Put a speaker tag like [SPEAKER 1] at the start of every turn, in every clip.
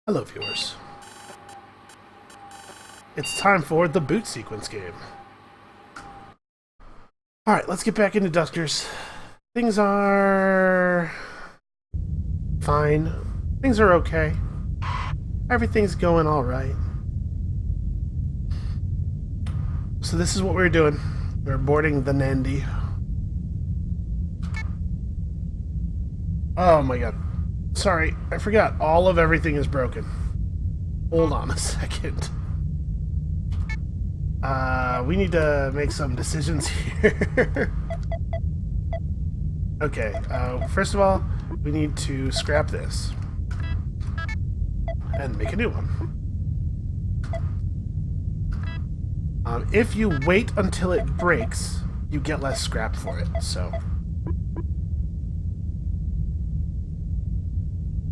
[SPEAKER 1] Hello, viewers. It's time for the boot sequence game. Alright, let's get back into Duskers. Things are fine. Things are okay. Everything's going alright. So this is what we're doing. We're boarding the Nandi. Oh my god. Sorry, I forgot. All of everything is broken. Hold on a second. We need to make some decisions here. Okay, first of all, we need to scrap this. And make a new one. If you wait until it breaks, you get less scrap for it, so...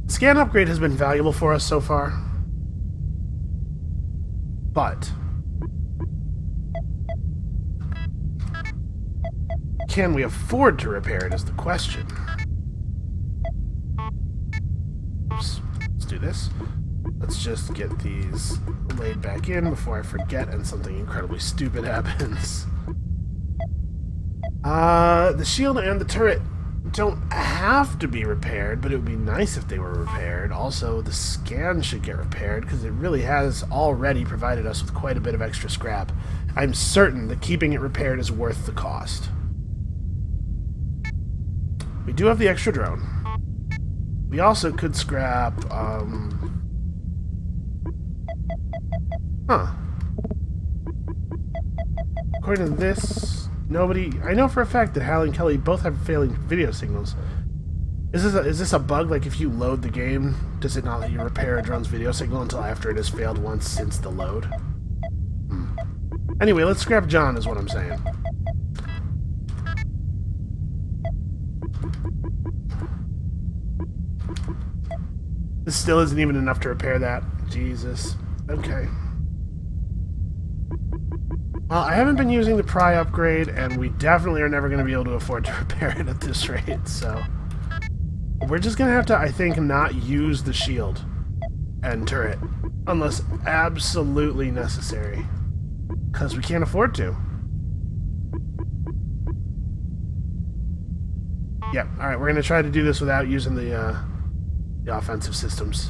[SPEAKER 1] Scan upgrade has been valuable for us so far. But... can we afford to repair it is the question. Oops. Let's do this. Let's just get these laid back in before I forget and something incredibly stupid happens. The shield and the turret don't have to be repaired, but it would be nice if they were repaired. Also, the scan should get repaired, because it really has already provided us with quite a bit of extra scrap. I'm certain that keeping it repaired is worth the cost. We do have the extra drone. We also could scrap, according to this, nobody... I know for a fact that Hal and Kelly both have failing video signals. Is this a bug? Like, if you load the game, does it not let you repair a drone's video signal until after it has failed once since the load? Anyway, let's scrap John, is what I'm saying. This still isn't even enough to repair that. Jesus. Okay. Well, I haven't been using the pry upgrade, and we definitely are never going to be able to afford to repair it at this rate, so... we're just going to have to, I think, not use the shield and turret, unless absolutely necessary. Because we can't afford to. Yep, alright, we're going to try to do this without using the offensive systems.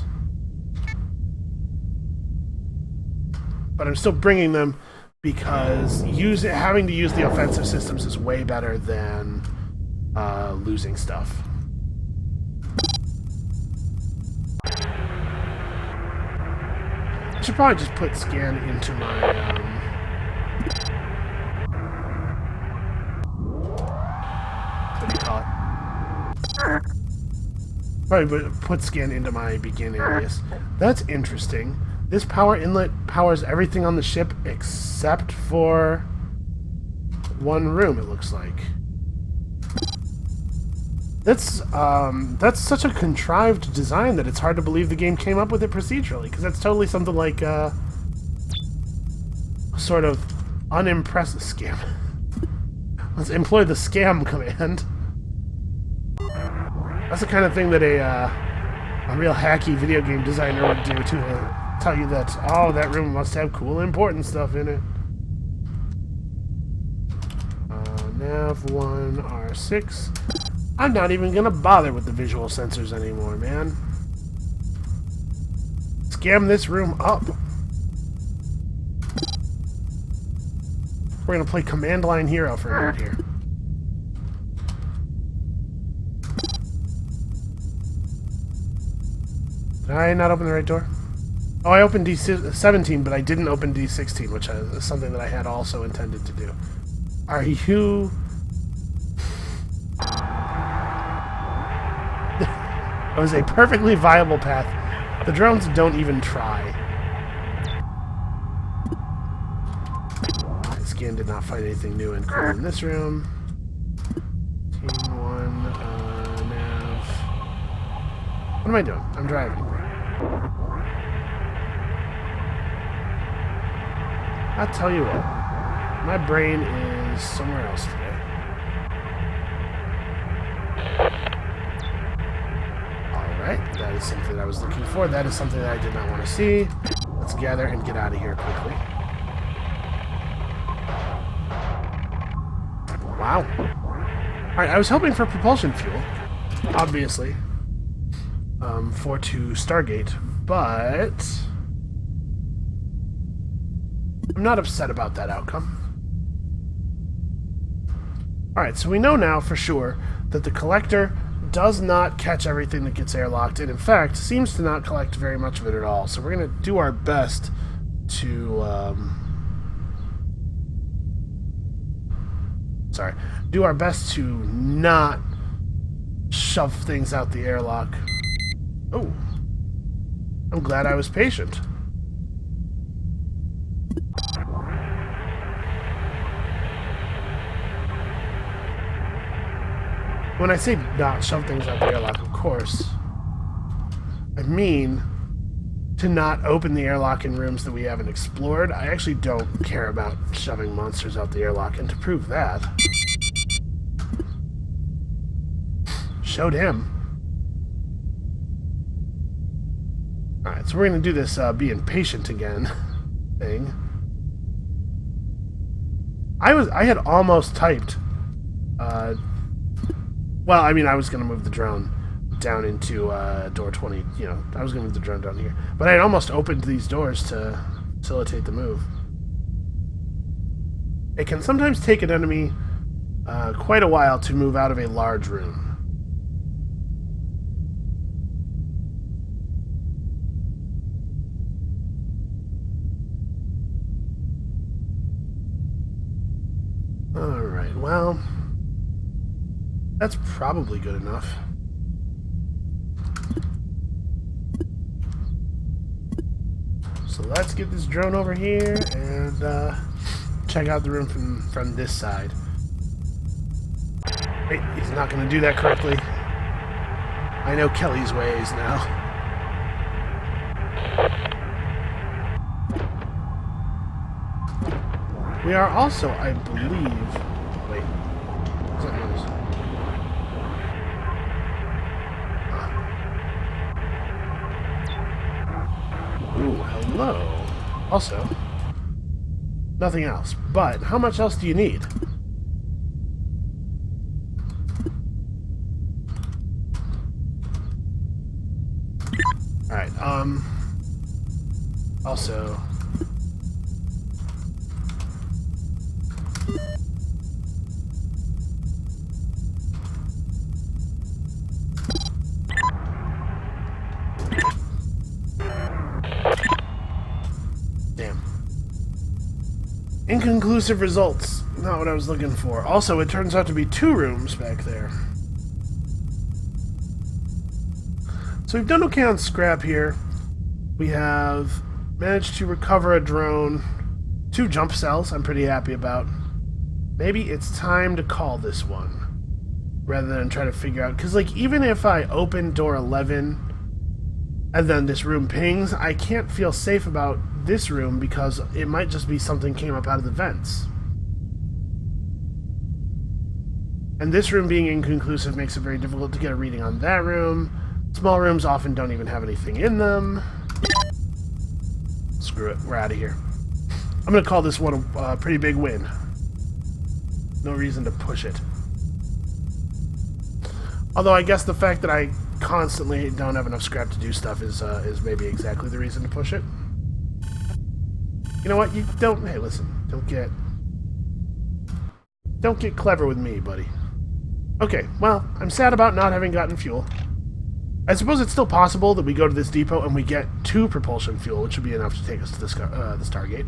[SPEAKER 1] But I'm still bringing them because having to use the offensive systems is way better than losing stuff. I should probably just put scan into my... what do you call it? Probably put scan into my begin alias. That's interesting. This power inlet powers everything on the ship except for one room, it looks like. That's such a contrived design that it's hard to believe the game came up with it procedurally, because that's totally something like sort of unimpressive scam. Let's employ the scam command. That's the kind of thing that a real hacky video game designer would do to tell you that, oh, that room must have cool important stuff in it. Nav 1, R6. I'm not even gonna bother with the visual sensors anymore, man. Scam this room up. We're gonna play command line hero for a minute here. Did I not open the right door? Oh, I opened D17, but I didn't open D16, which is something that I had also intended to do. Are you... It was a perfectly viable path. The drones don't even try. Scan did not find anything new and cool in this room. Team 1, nav... What am I doing? I'm driving. I'll tell you what. My brain is somewhere else today. Alright, that is something I was looking for. That is something that I did not want to see. Let's gather and get out of here quickly. Wow. Alright, I was hoping for propulsion fuel, obviously, to Stargate, but I'm not upset about that outcome. Alright, so we know now for sure that the collector does not catch everything that gets airlocked, and in fact, seems to not collect very much of it at all. So we're going to do our best to, do our best to not shove things out the airlock. Oh, I'm glad I was patient. When I say not shove things out the airlock, of course, I mean to not open the airlock in rooms that we haven't explored. I actually don't care about shoving monsters out the airlock, and to prove that, showed him. Alright, so we're going to do this being patient again thing. I had almost typed well, I mean, I was going to move the drone down into door 20, you know, I was going to move the drone down here. But I had almost opened these doors to facilitate the move. It can sometimes take an enemy quite a while to move out of a large room. Alright, well, that's probably good enough. So let's get this drone over here and check out the room from this side. Wait, he's not going to do that correctly. I know Kelly's ways now. We are also, I believe... Wait. What's that noise? Ooh, hello. Also, nothing else. But, how much else do you need? Alright, also... Inconclusive results. Not what I was looking for. Also, it turns out to be 2 rooms back there. So we've done okay on scrap here. We have managed to recover a drone. 2 jump cells I'm pretty happy about. Maybe it's time to call this one. Rather than try to figure out... Because, like, even if I open door 11... and then this room pings, I can't feel safe about this room because it might just be something came up out of the vents. And this room being inconclusive makes it very difficult to get a reading on that room. Small rooms often don't even have anything in them. Screw it, we're out of here. I'm going to call this one a pretty big win. No reason to push it. Although I guess the fact that I constantly don't have enough scrap to do stuff is maybe exactly the reason to push it. You know what? You don't... Hey, listen. Don't get clever with me, buddy. Okay, well, I'm sad about not having gotten fuel. I suppose it's still possible that we go to this depot and we get 2 propulsion fuel, which would be enough to take us to the Stargate.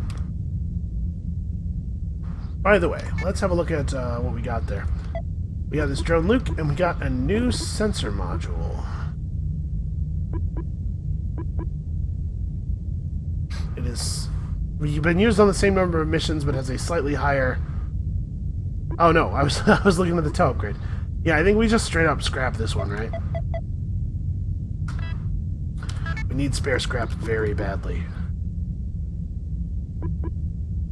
[SPEAKER 1] By the way, let's have a look at what we got there. We got this drone Luke, and we got a new sensor module. It is... We've been used on the same number of missions, but has a slightly higher... Oh no, I was looking at the tow upgrade. Yeah, I think we just straight up scrap this one, right? We need spare scrap very badly.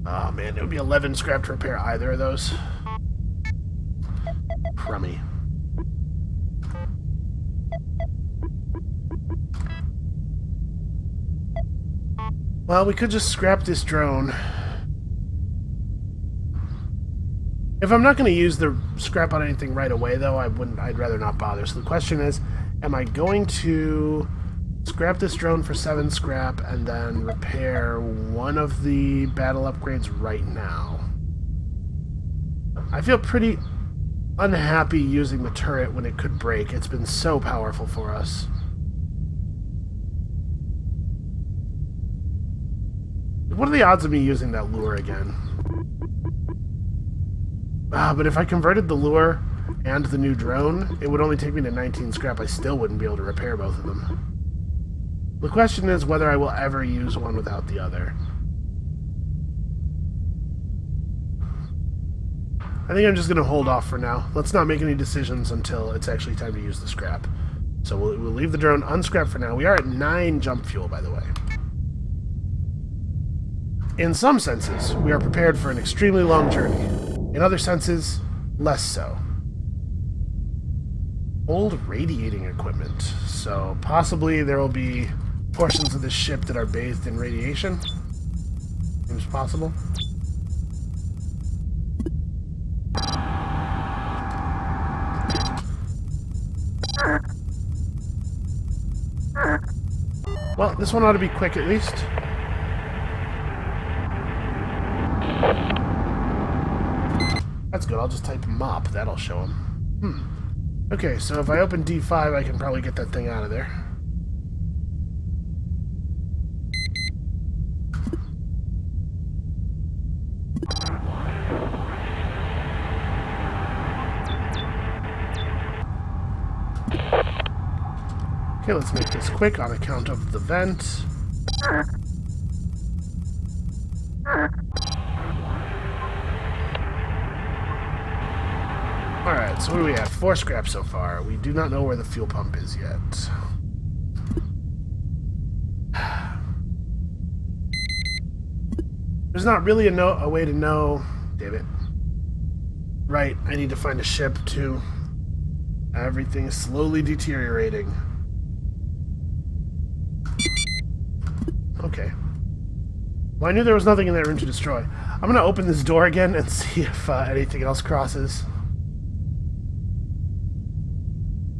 [SPEAKER 1] Oh man, it would be 11 scrap to repair either of those. Crummy. Well, we could just scrap this drone. If I'm not going to use the scrap on anything right away, though, I'd rather not bother. So the question is, am I going to scrap this drone for 7 scrap and then repair one of the battle upgrades right now? I feel pretty unhappy using the turret when it could break. It's been so powerful for us. What are the odds of me using that lure again? But if I converted the lure and the new drone, it would only take me to 19 scrap. I still wouldn't be able to repair both of them. The question is whether I will ever use one without the other. I think I'm just going to hold off for now. Let's not make any decisions until it's actually time to use the scrap. So we'll leave the drone unscrapped for now. We are at 9 jump fuel, by the way. In some senses, we are prepared for an extremely long journey. In other senses, less so. Old radiating equipment. So possibly there will be portions of this ship that are bathed in radiation. Seems possible. Well, this one ought to be quick at least. That's good. I'll just type mop. That'll show him. Okay, so if I open D5, I can probably get that thing out of there. Okay, let's make this quick on account of the vent. Alright, so what do we have? 4 scraps so far. We do not know where the fuel pump is yet. There's not really a way to know... Damn it. Right, I need to find a ship too. Everything is slowly deteriorating. Okay. Well, I knew there was nothing in that room to destroy. I'm going to open this door again and see if anything else crosses.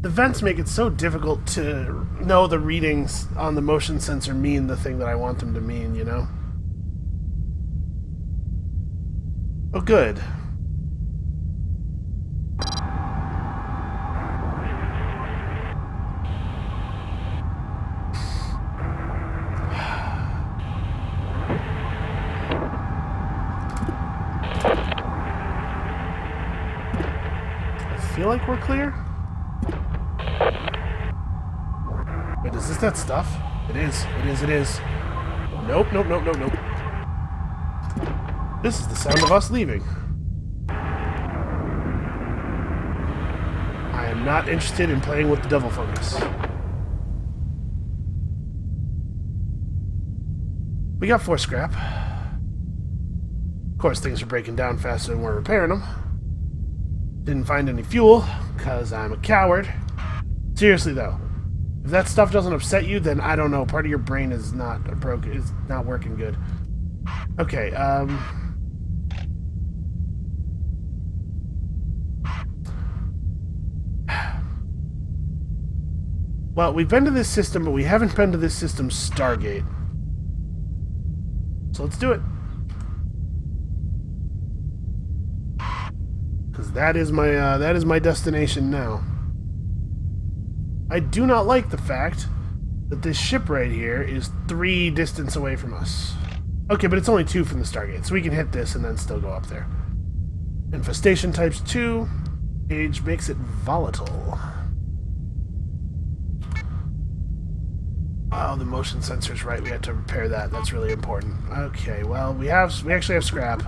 [SPEAKER 1] The vents make it so difficult to know the readings on the motion sensor mean the thing that I want them to mean, you know? Oh, good. I feel like we're clear. Wait, is this that stuff? It is. It is. It is. Nope, nope, nope, nope, nope. This is the sound of us leaving. I am not interested in playing with the devil fungus. We got 4 scrap. Of course, things are breaking down faster than we're repairing them. Didn't find any fuel, because I'm a coward. Seriously, though. If that stuff doesn't upset you, then I don't know. Part of your brain is not broken. It's not working good. Okay, well, we've been to this system, but we haven't been to this system's Stargate. So let's do it. Because that is my destination now. I do not like the fact that this ship right here is 3 distance away from us. Okay, but it's only 2 from the Stargate, so we can hit this and then still go up there. Infestation types 2. Age makes it volatile. Oh, the motion sensor's right. We have to repair that. That's really important. Okay, well, we actually have scrap.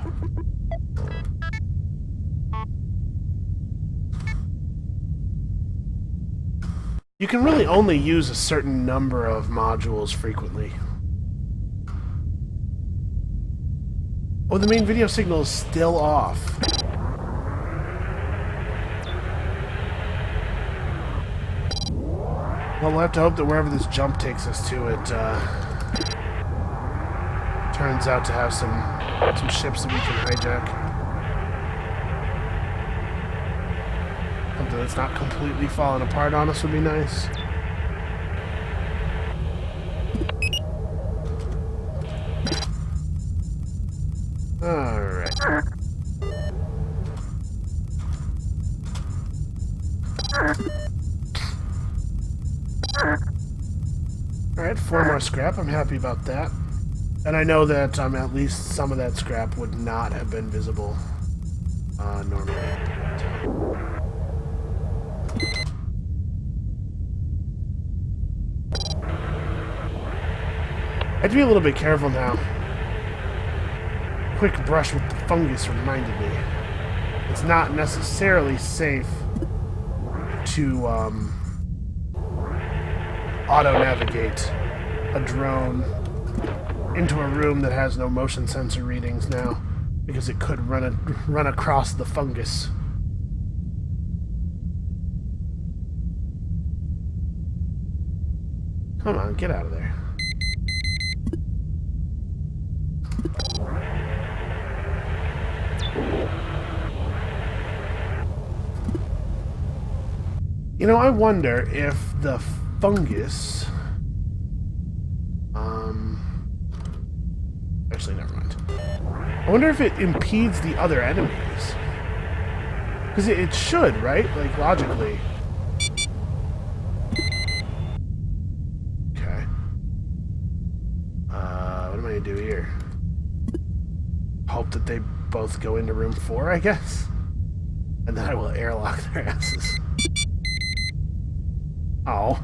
[SPEAKER 1] You can really only use a certain number of modules frequently. Oh, the main video signal is still off. Well, we'll have to hope that wherever this jump takes us to, turns out to have some ships that we can hijack. Something that's not completely falling apart on us would be nice. Alright. Alright, 4 more scrap. I'm happy about that. And I know that at least some of that scrap would not have been visible normally. I have to be a little bit careful now. Quick brush with the fungus reminded me. It's not necessarily safe to auto-navigate a drone into a room that has no motion sensor readings now, because it could run across the fungus. Come on, get out of there. You know, I wonder if the fungus... Actually, never mind. I wonder if it impedes the other enemies. Because it should, right? Like, logically. Okay. What am I going to do here? Hope that they both go into room 4, I guess? And then I will airlock their asses. Oh.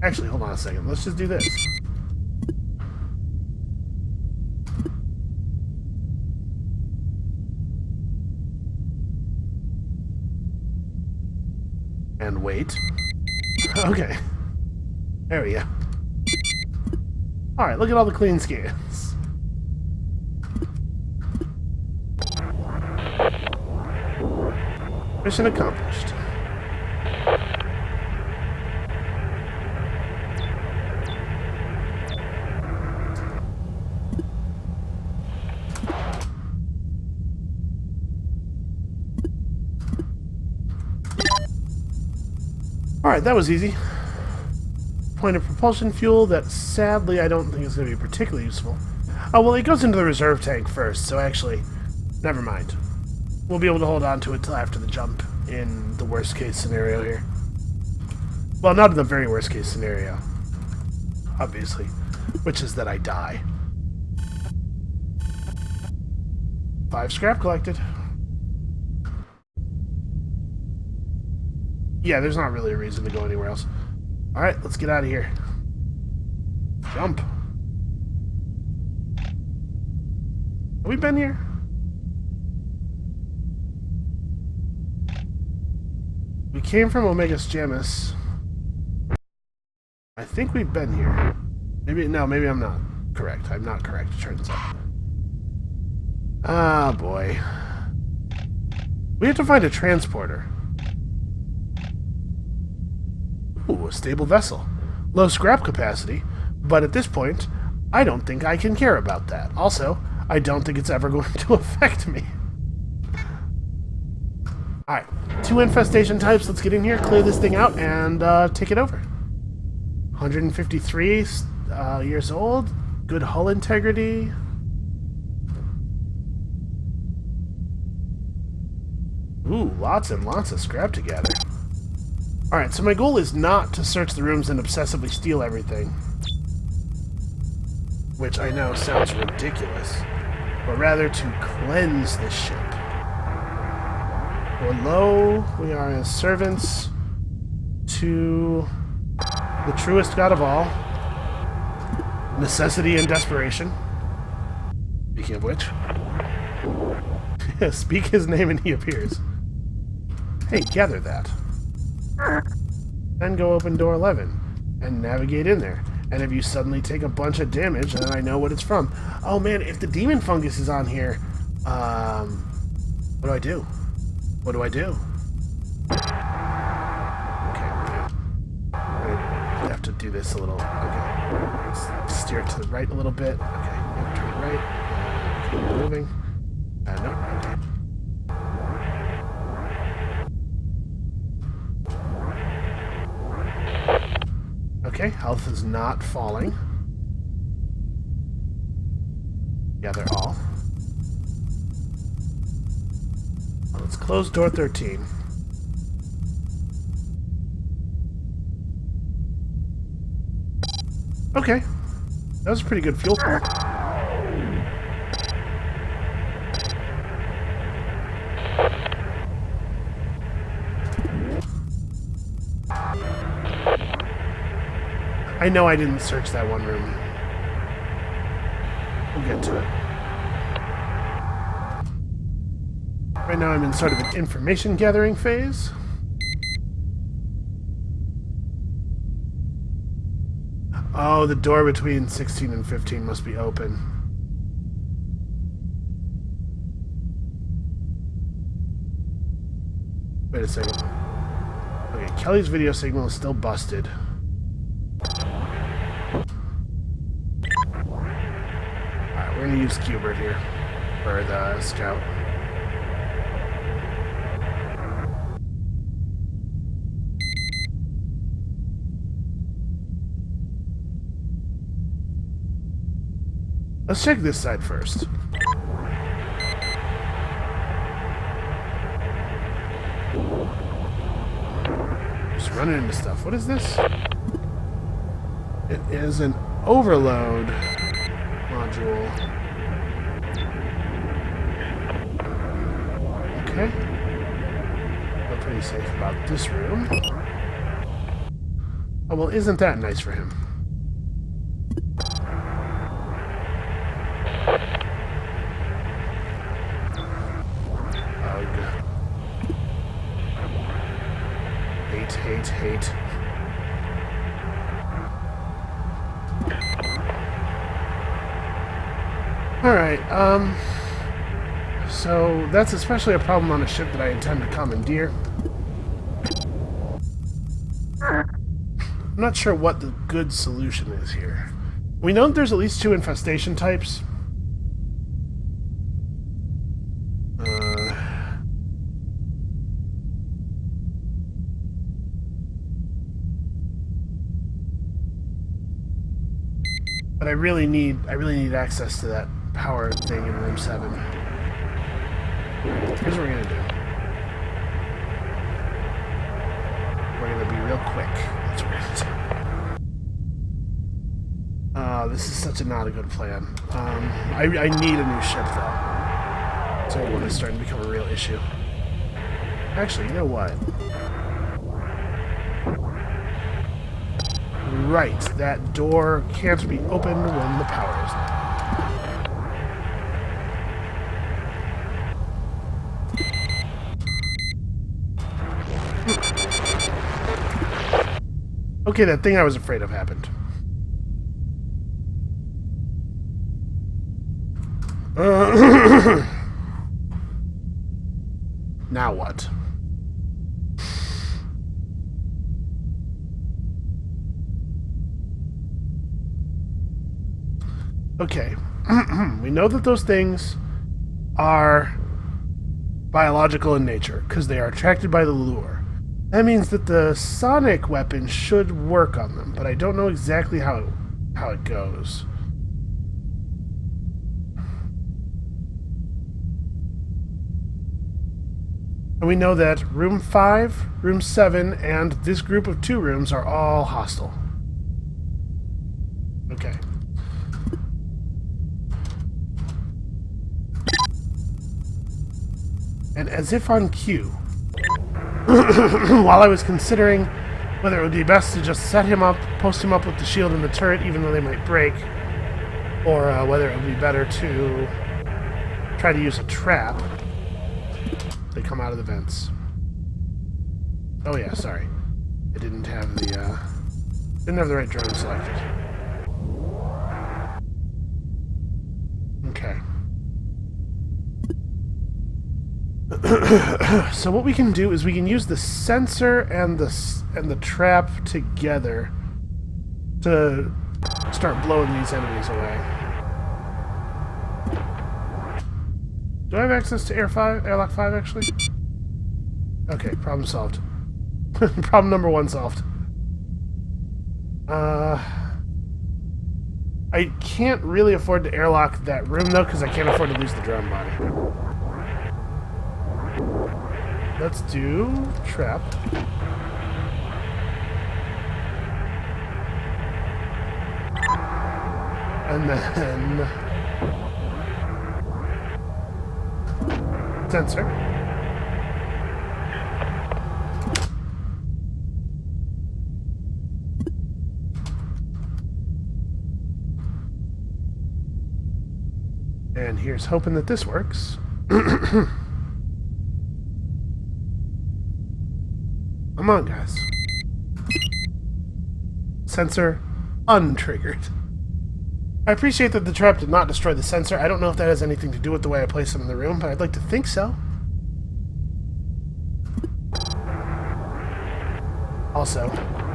[SPEAKER 1] Actually, hold on a second. Let's just do this. And wait. Okay. There we go. Alright, look at all the clean scans. Mission accomplished. Alright, that was easy. Point of propulsion fuel that sadly I don't think is going to be particularly useful. Oh, well, it goes into the reserve tank first, so actually, never mind. We'll be able to hold on to it till after the jump in the worst case scenario here. Well, not in the very worst case scenario, obviously, which is that I die. 5 scrap collected. Yeah, there's not really a reason to go anywhere else. Alright, let's get out of here. Jump. Have we been here? We came from Omegas Jamis. I think we've been here. Maybe I'm not correct. I'm not correct, it turns out. Ah, boy. We have to find a transporter. Ooh, a stable vessel. Low scrap capacity, but at this point, I don't think I can care about that. Also, I don't think it's ever going to affect me. Alright, 2 infestation types. Let's get in here, clear this thing out, and take it over. 153 years old. Good hull integrity. Ooh, lots and lots of scrap to gather. Alright, so my goal is not to search the rooms and obsessively steal everything. Which I know sounds ridiculous. But rather to cleanse the ship. We're low, we are as servants to the truest god of all. Necessity and desperation. Speaking of which. Speak his name and he appears. Hey, gather that. Then go open door 11 and navigate in there. And if you suddenly take a bunch of damage, then I know what it's from. Oh man, if the demon fungus is on here, what do I do? What do I do? Okay, I have to do this a little. Okay. Let's steer it to the right a little bit. Okay. Turn it right. Keep moving. No. Okay. Okay, health is not falling. Yeah, they're all. Well, let's close door 13. Okay. That was a pretty good fuel pull. I know I didn't search that one room. We'll get to it. Right now I'm in sort of an information gathering phase. Oh, the door between 16 and 15 must be open. Wait a second. Okay, Kelly's video signal is still busted. Alright, we're gonna use Cubert here for the scout. Let's check this side first. Just running into stuff. What is this? It is an overload module. Okay. Feel pretty safe about this room. Oh, well, isn't that nice for him? Hate. Alright, so that's especially a problem on a ship that I intend to commandeer. I'm not sure what the good solution is here. We know that there's at least 2 infestation types. But I really need access to that power thing in room 7. Here's what we're gonna do. We're gonna be real quick. That's what we're gonna do. This is such not a good plan. I need a new ship though. So when it's starting to become a real issue. Actually, you know what? Right, that door can't be opened when the power is on. Okay, that thing I was afraid of happened. Now what? Okay. We know that those things are biological in nature, because they are attracted by the lure. That means that the sonic weapon should work on them, but I don't know exactly how it goes. And we know that room 5, room 7, and this group of 2 rooms are all hostile. Okay. And as if on cue, while I was considering whether it would be best to just set him up, post him up with the shield and the turret, even though they might break, or whether it would be better to try to use a trap, they come out of the vents. Oh yeah, sorry. I didn't have the right drone selected. Okay. So what we can do is we can use the sensor and the trap together to start blowing these enemies away. Do I have access to airlock 5 actually? Okay, problem solved. Problem number 1 solved. I can't really afford to airlock that room though, because I can't afford to lose the drone body. Let's do trap. And then sensor. And here's hoping that this works. Come on, guys. Sensor untriggered. I appreciate that the trap did not destroy the sensor. I don't know if that has anything to do with the way I place them in the room, but I'd like to think so. Also,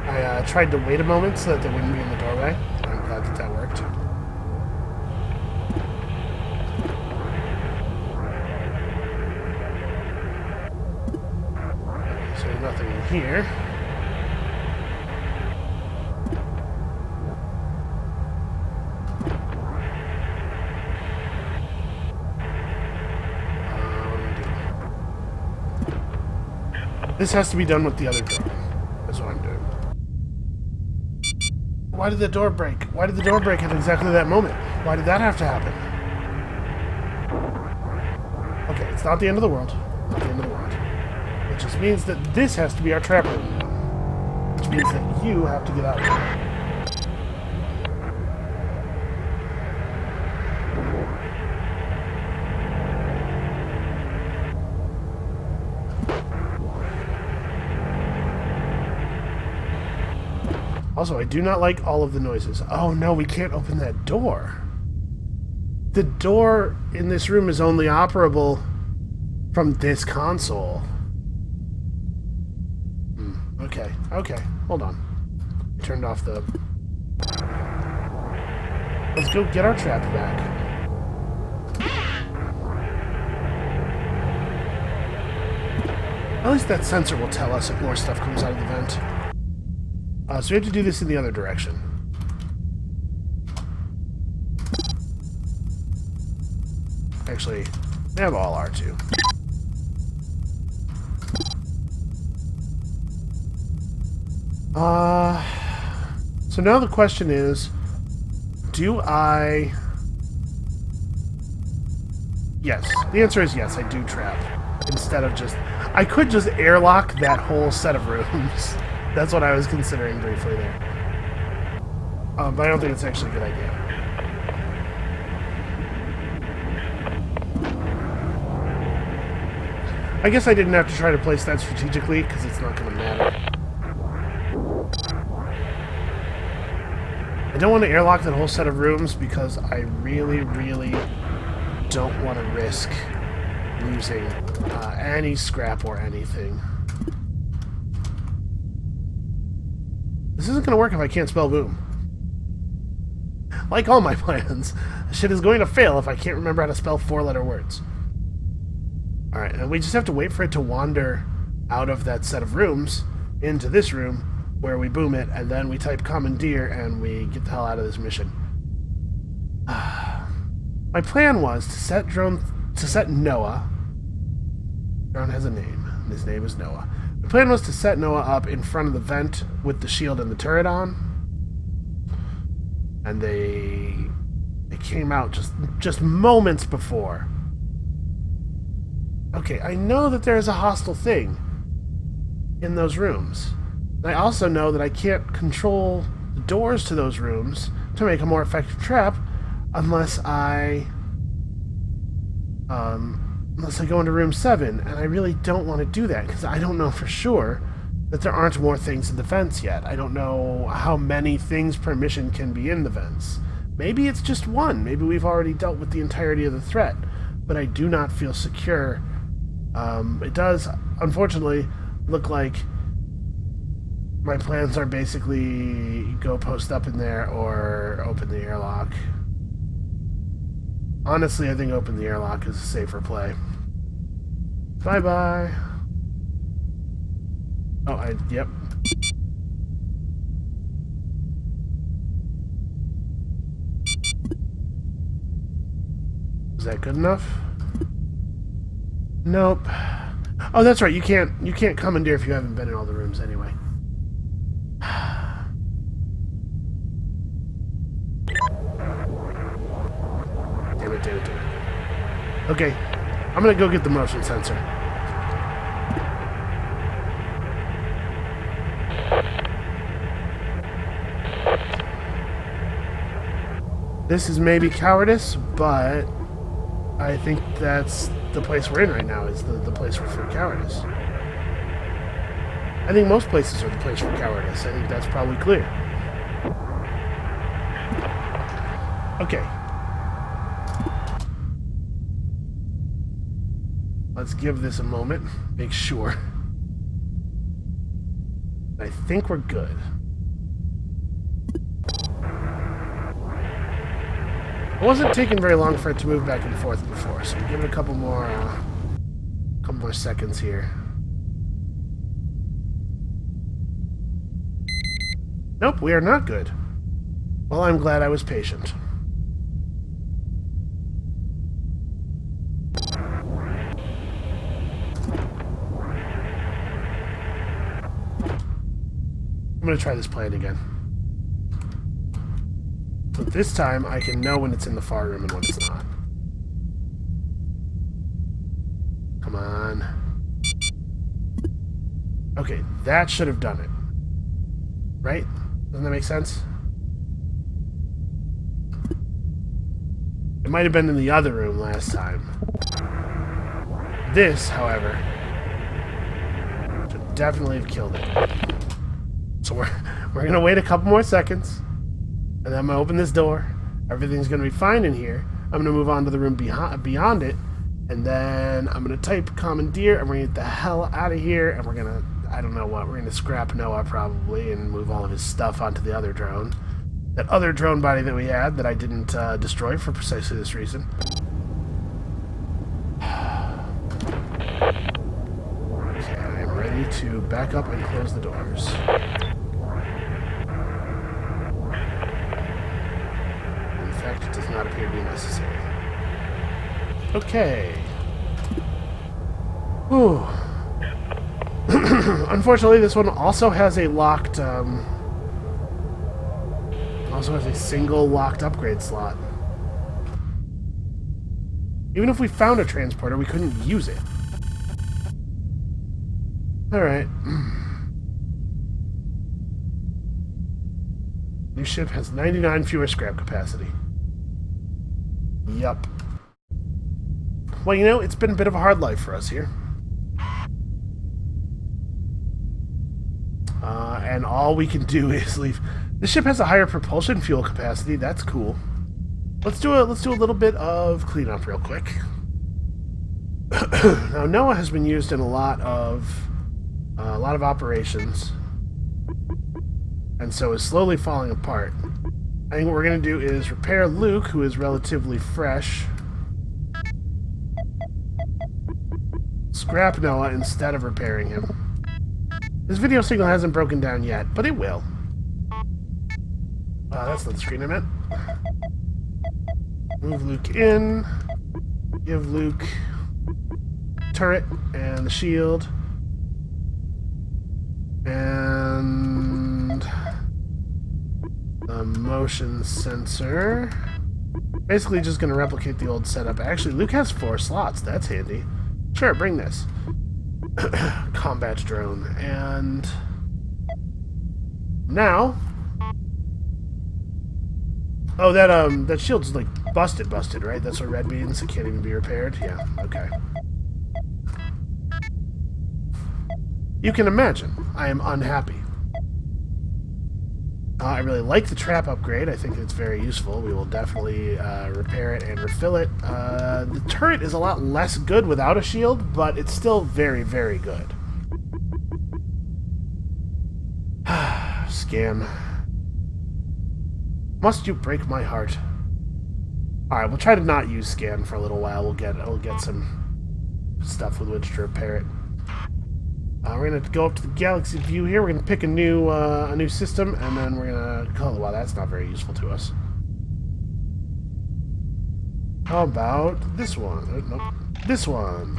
[SPEAKER 1] I tried to wait a moment so that they wouldn't be in the doorway. I'm glad that that worked. So nothing in here. This has to be done with the other door. That's what I'm doing. Why did the door break? Why did the door break at exactly that moment? Why did that have to happen? Okay, it's not the end of the world. Not the end of the world. It just means that this has to be our trap room. Which means that you have to get out of here. Also, I do not like all of the noises. Oh no, we can't open that door. The door in this room is only operable from this console. Okay, okay, hold on. I turned off the... Let's go get our trap back. At least that sensor will tell us if more stuff comes out of the vent. So we have to do this in the other direction. Actually, they have all R2. So now the question is, do I... Yes. The answer is yes, I do trap. Instead of just... I could just airlock that whole set of rooms. That's what I was considering briefly there. But I don't think it's actually a good idea. I guess I didn't have to try to place that strategically, because it's not going to matter. I don't want to airlock that whole set of rooms, because I really, really don't want to risk losing any scrap or anything. This isn't going to work if I can't spell boom. Like all my plans, shit is going to fail if I can't remember how to spell 4-letter words. Alright, and we just have to wait for it to wander out of that set of rooms into this room, where we boom it, and then we type commandeer, and we get the hell out of this mission. My plan was to set Noah. Drone has a name, and his name is Noah. The plan was to set Noah up in front of the vent with the shield and the turret on. And they came out just moments before. Okay, I know that there is a hostile thing in those rooms. And I also know that I can't control the doors to those rooms to make a more effective trap unless I go into room 7, and I really don't want to do that, because I don't know for sure that there aren't more things in the vents yet. I don't know how many things per mission can be in the vents. Maybe it's just one. Maybe we've already dealt with the entirety of the threat, but I do not feel secure. It does, unfortunately, look like My plans are basically go post up in there or open the airlock. Honestly, I think open the airlock is a safer play. Bye-bye. Oh, yep. Is that good enough? Nope. Oh, that's right. You can't commandeer if you haven't been in all the rooms anyway. Damn it. Okay, I'm gonna go get the motion sensor. This is maybe cowardice, but I think that's the place we're in right now, is the place for cowardice. I think most places are the place for cowardice. I think that's probably clear. Okay. Let's give this a moment. Make sure. I think we're good. It wasn't taking very long for it to move back and forth before, so we'll give it a couple more seconds here. Nope, we are not good. Well, I'm glad I was patient. I'm going to try this plan again. But this time, I can know when it's in the far room and when it's not. Come on. Okay, that should have done it. Right? Doesn't that make sense? It might have been in the other room last time. This, however, should definitely have killed it. So we're gonna wait a couple more seconds, and then I'm gonna open this door. Everything's gonna be fine in here. I'm gonna move on to the room beyond it, and then I'm gonna type commandeer, and we're gonna get the hell out of here, and we're gonna, I don't know what, we're gonna scrap Noah probably, and move all of his stuff onto the other drone. That other drone body that we had that I didn't destroy for precisely this reason. Okay, I'm ready to back up and close the doors. It does not appear to be necessary. Okay. Whew. Unfortunately, this one also has a locked, also has a single locked upgrade slot. Even if we found a transporter, we couldn't use it. Alright. New ship has 99 fewer scrap capacity. Yup. Well, you know, it's been a bit of a hard life for us here. And all we can do is leave. This ship has a higher propulsion fuel capacity. That's cool. Let's do a little bit of cleanup real quick. Now, Noah has been used in a lot of operations, and so is slowly falling apart. I think what we're going to do is repair Luke, who is relatively fresh. Scrap Noah instead of repairing him. This video signal hasn't broken down yet, but it will. That's not the screen I meant. Move Luke in. Give Luke turret and the shield. And the motion sensor. Basically just going to replicate the old setup. Actually, Luke has 4 slots. That's handy. Sure, bring this. Combat drone. And now... Oh, that shield's like busted, right? That's what red means. It can't even be repaired? Yeah, okay. You can imagine, I am unhappy. I really like the trap upgrade. I think it's very useful. We will definitely repair it and refill it. The turret is a lot less good without a shield, but it's still very, very good. scan. Must you break my heart? Alright, we'll try to not use scan for a little while. We'll get some stuff with which to repair it. We're gonna go up to the galaxy view here. We're gonna pick a new system, and then we're gonna. Oh wow, that's not very useful to us. How about this one? Nope, this one.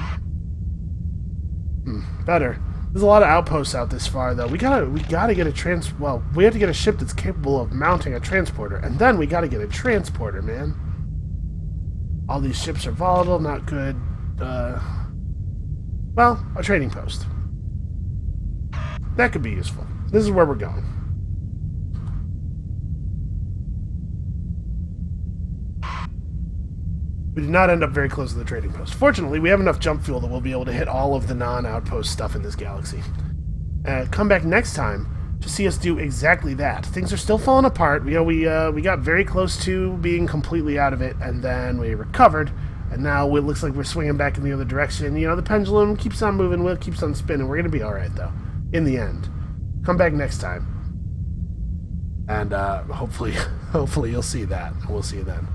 [SPEAKER 1] Better. There's a lot of outposts out this far, though. We gotta get a Well, we have to get a ship that's capable of mounting a transporter, and then we gotta get a transporter, man. All these ships are volatile, not good. Well, a trading post. That could be useful. This is where we're going. We did not end up very close to the trading post. Fortunately, we have enough jump fuel that we'll be able to hit all of the non-outpost stuff in this galaxy. Come back next time to see us do exactly that. Things are still falling apart. You know, we got very close to being completely out of it, and then we recovered, and now it looks like we're swinging back in the other direction. You know, the pendulum keeps on moving, wheel keeps on spinning. We're going to be all right, though, in the end. Come back next time, and hopefully you'll see that. We'll see you then.